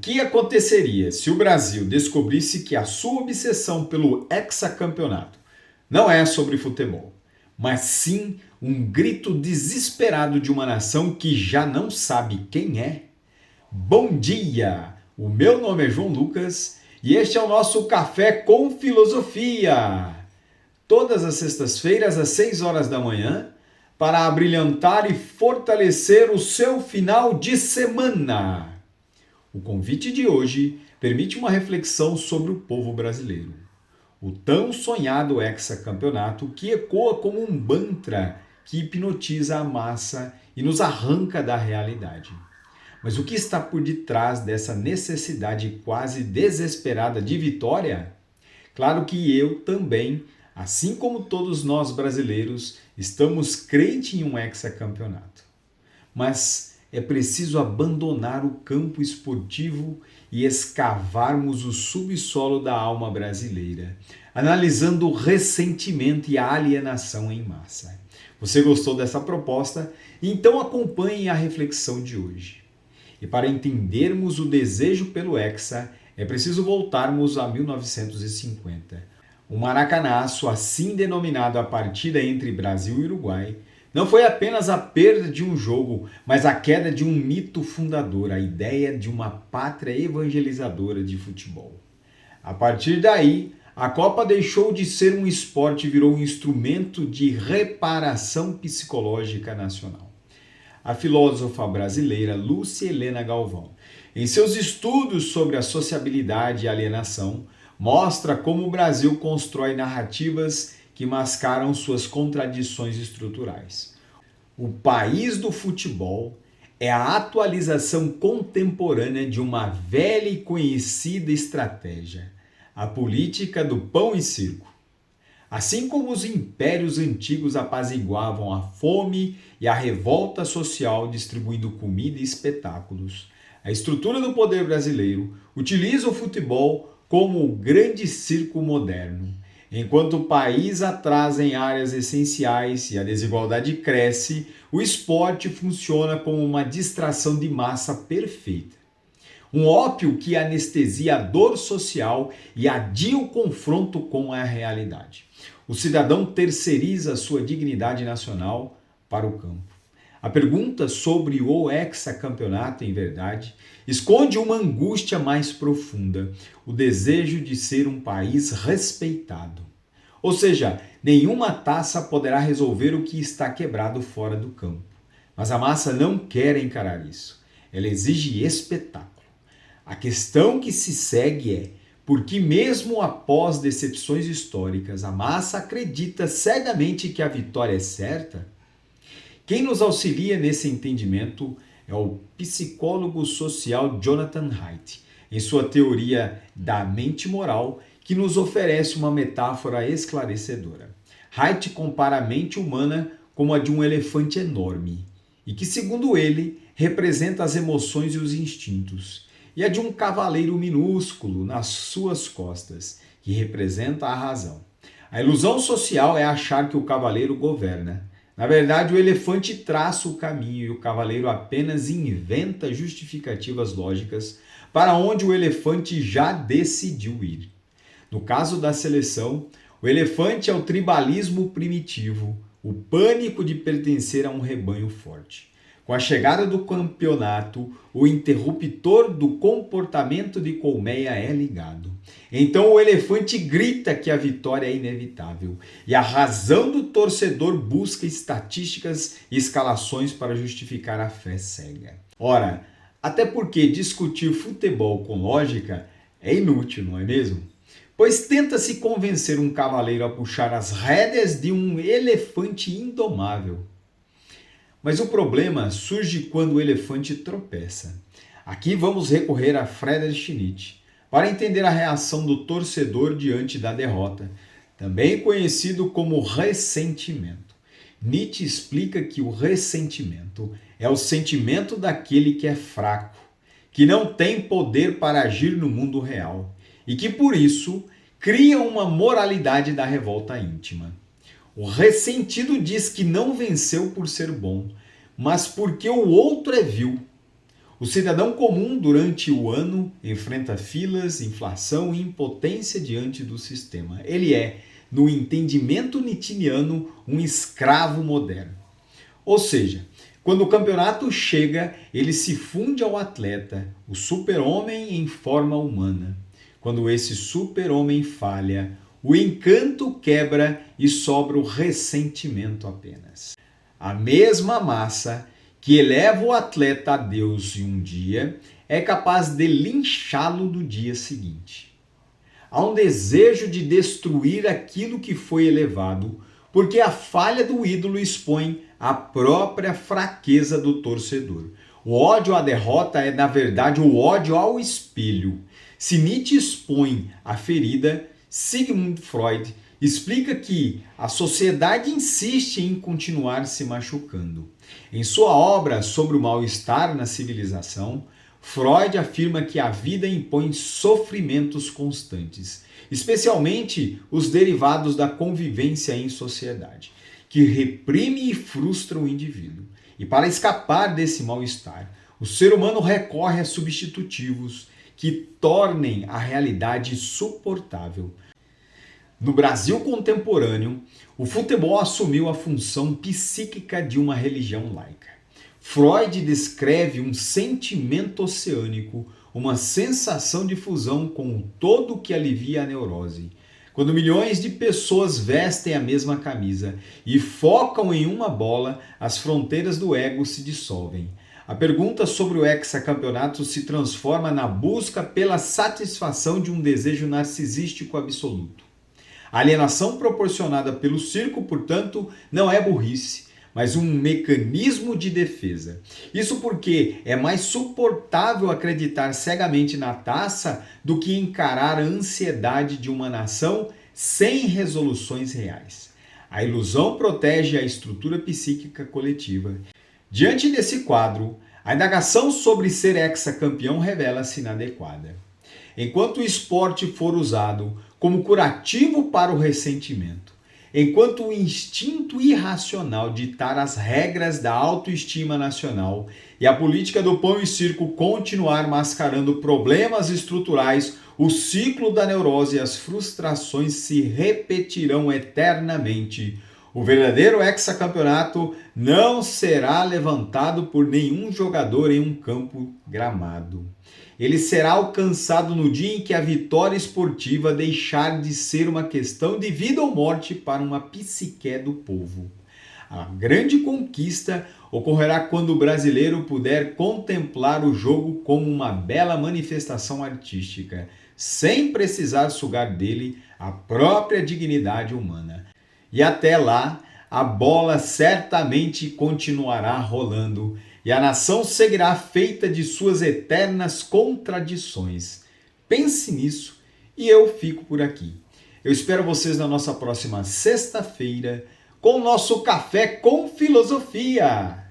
que aconteceria se o Brasil descobrisse que a sua obsessão pelo hexacampeonato não é sobre futebol, mas sim um grito desesperado de uma nação que já não sabe quem é? Bom dia! O meu nome é João Lucas e este é o nosso Café com Filosofia. Todas as sextas-feiras às 6 horas da manhã para abrilhantar e fortalecer o seu final de semana. O convite de hoje permite uma reflexão sobre o povo brasileiro. O tão sonhado hexacampeonato que ecoa como um mantra que hipnotiza a massa e nos arranca da realidade. Mas o que está por detrás dessa necessidade quase desesperada de vitória? Claro que eu também, assim como todos nós brasileiros, estamos crentes em um hexacampeonato. Mas é preciso abandonar o campo esportivo e escavarmos o subsolo da alma brasileira, analisando o ressentimento e a alienação em massa. Você gostou dessa proposta? Então acompanhe a reflexão de hoje. E para entendermos o desejo pelo hexa, é preciso voltarmos a 1950. O maracanaço, assim denominado a partida entre Brasil e Uruguai, não foi apenas a perda de um jogo, mas a queda de um mito fundador, a ideia de uma pátria evangelizadora de futebol. A partir daí, a Copa deixou de ser um esporte e virou um instrumento de reparação psicológica nacional. A filósofa brasileira Lúcia Helena Galvão, em seus estudos sobre a sociabilidade e alienação, mostra como o Brasil constrói narrativas que mascaram suas contradições estruturais. O país do futebol é a atualização contemporânea de uma velha e conhecida estratégia, a política do pão e circo. Assim como os impérios antigos apaziguavam a fome e a revolta social distribuindo comida e espetáculos, a estrutura do poder brasileiro utiliza o futebol como o grande circo moderno. Enquanto o país atrasa em áreas essenciais e a desigualdade cresce, o esporte funciona como uma distração de massa perfeita. Um ópio que anestesia a dor social e adia o confronto com a realidade. O cidadão terceiriza sua dignidade nacional para o campo. A pergunta sobre o hexacampeonato, em verdade, esconde uma angústia mais profunda, o desejo de ser um país respeitado. Ou seja, nenhuma taça poderá resolver o que está quebrado fora do campo. Mas a massa não quer encarar isso. Ela exige espetáculo. A questão que se segue é: por que mesmo após decepções históricas, a massa acredita cegamente que a vitória é certa? Quem nos auxilia nesse entendimento é o psicólogo social Jonathan Haidt, em sua teoria da mente moral, que nos oferece uma metáfora esclarecedora. Haidt compara a mente humana como a de um elefante enorme, e que, segundo ele, representa as emoções e os instintos, e a de um cavaleiro minúsculo nas suas costas, que representa a razão. A ilusão social é achar que o cavaleiro governa. Na verdade, o elefante traça o caminho e o cavaleiro apenas inventa justificativas lógicas para onde o elefante já decidiu ir. No caso da seleção, o elefante é o tribalismo primitivo, o pânico de pertencer a um rebanho forte. Com a chegada do campeonato, o interruptor do comportamento de colmeia é ligado. Então o elefante grita que a vitória é inevitável e a razão do torcedor busca estatísticas e escalações para justificar a fé cega. Ora, até porque discutir futebol com lógica é inútil, não é mesmo? Pois tenta-se convencer um cavaleiro a puxar as rédeas de um elefante indomável. Mas o problema surge quando o elefante tropeça. Aqui vamos recorrer a Friedrich Nietzsche para entender a reação do torcedor diante da derrota, também conhecido como ressentimento. Nietzsche explica que o ressentimento é o sentimento daquele que é fraco, que não tem poder para agir no mundo real e que, por isso, cria uma moralidade da revolta íntima. O ressentido diz que não venceu por ser bom, mas porque o outro é vil. O cidadão comum, durante o ano, enfrenta filas, inflação e impotência diante do sistema. Ele é, no entendimento nitiniano, um escravo moderno. Ou seja, quando o campeonato chega, ele se funde ao atleta, o super-homem em forma humana. Quando esse super-homem falha, o encanto quebra e sobra o ressentimento apenas. A mesma massa que eleva o atleta a Deus em um dia é capaz de linchá-lo no dia seguinte. Há um desejo de destruir aquilo que foi elevado, porque a falha do ídolo expõe a própria fraqueza do torcedor. O ódio à derrota é, na verdade, o ódio ao espelho. Se Nietzsche expõe a ferida, Sigmund Freud explica que a sociedade insiste em continuar se machucando. Em sua obra sobre o mal-estar na civilização, Freud afirma que a vida impõe sofrimentos constantes, especialmente os derivados da convivência em sociedade, que reprime e frustra o indivíduo. E para escapar desse mal-estar, o ser humano recorre a substitutivos que tornem a realidade suportável. No Brasil contemporâneo, o futebol assumiu a função psíquica de uma religião laica. Freud descreve um sentimento oceânico, uma sensação de fusão com todo o que alivia a neurose. Quando milhões de pessoas vestem a mesma camisa e focam em uma bola, as fronteiras do ego se dissolvem. A pergunta sobre o hexacampeonato se transforma na busca pela satisfação de um desejo narcisístico absoluto. A alienação proporcionada pelo circo, portanto, não é burrice, mas um mecanismo de defesa. Isso porque é mais suportável acreditar cegamente na taça do que encarar a ansiedade de uma nação sem resoluções reais. A ilusão protege a estrutura psíquica coletiva. Diante desse quadro, a indagação sobre ser hexacampeão revela-se inadequada. Enquanto o esporte for usado como curativo para o ressentimento, enquanto o instinto irracional ditar as regras da autoestima nacional e a política do pão e circo continuar mascarando problemas estruturais, o ciclo da neurose e as frustrações se repetirão eternamente. O verdadeiro hexacampeonato não será levantado por nenhum jogador em um campo gramado. Ele será alcançado no dia em que a vitória esportiva deixar de ser uma questão de vida ou morte para uma psique do povo. A grande conquista ocorrerá quando o brasileiro puder contemplar o jogo como uma bela manifestação artística, sem precisar sugar dele a própria dignidade humana. E até lá, a bola certamente continuará rolando e a nação seguirá feita de suas eternas contradições. Pense nisso e eu fico por aqui. Eu espero vocês na nossa próxima sexta-feira com o nosso Café com Filosofia.